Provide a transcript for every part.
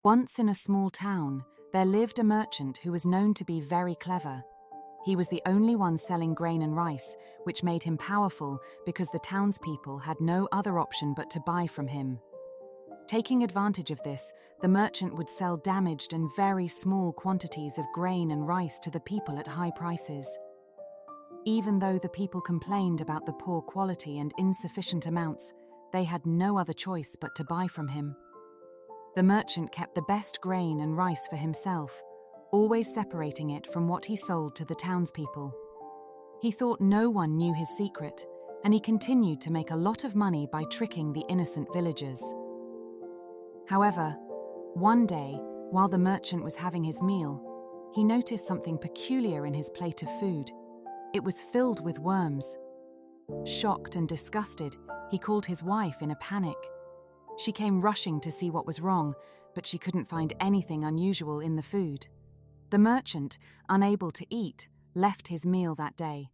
Once in a small town, there lived a merchant who was known to be very clever. He was the only one selling grain and rice, which made him powerful because the townspeople had no other option but to buy from him. Taking advantage of this, the merchant would sell damaged and very small quantities of grain and rice to the people at high prices. Even though the people complained about the poor quality and insufficient amounts, they had no other choice but to buy from him. The merchant kept the best grain and rice for himself, always separating it from what he sold to the townspeople. He thought no one knew his secret, and he continued to make a lot of money by tricking the innocent villagers. However, one day, while the merchant was having his meal, he noticed something peculiar in his plate of food. It was filled with worms. Shocked and disgusted, he called his wife in a panic. She came rushing to see what was wrong, but she couldn't find anything unusual in the food. The merchant, unable to eat, left his meal that day.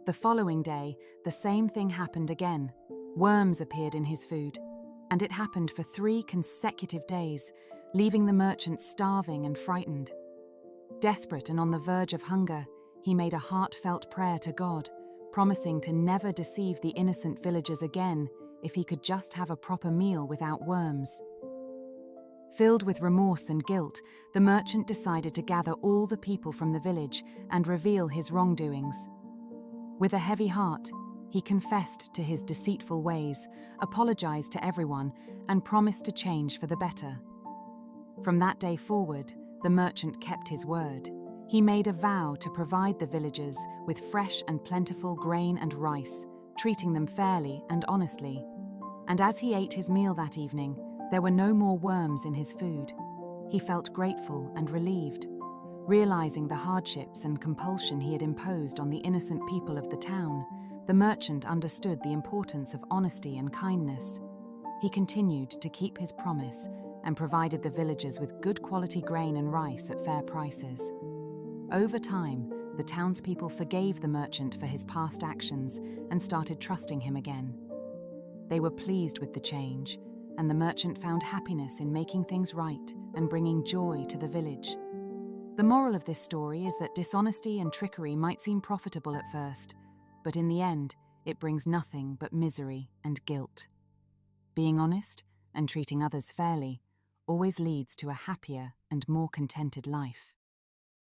The following day, the same thing happened again. Worms appeared in his food, and it happened for 3 consecutive days, leaving the merchant starving and frightened. Desperate and on the verge of hunger, he made a heartfelt prayer to God, promising to never deceive the innocent villagers again if he could just have a proper meal without worms. Filled with remorse and guilt, the merchant decided to gather all the people from the village and reveal his wrongdoings. With a heavy heart, he confessed to his deceitful ways, apologized to everyone, and promised to change for the better. From that day forward, the merchant kept his word. He made a vow to provide the villagers with fresh and plentiful grain and rice, treating them fairly and honestly. And as he ate his meal that evening, there were no more worms in his food. He felt grateful and relieved, realizing the hardships and compulsion he had imposed on the innocent people of the town. The merchant understood the importance of honesty and kindness. He continued to keep his promise and provided the villagers with good quality grain and rice at fair prices. Over time, the townspeople forgave the merchant for his past actions and started trusting him again. They were pleased with the change, and the merchant found happiness in making things right and bringing joy to the village. The moral of this story is that dishonesty and trickery might seem profitable at first, but in the end, it brings nothing but misery and guilt. Being honest and treating others fairly always leads to a happier and more contented life.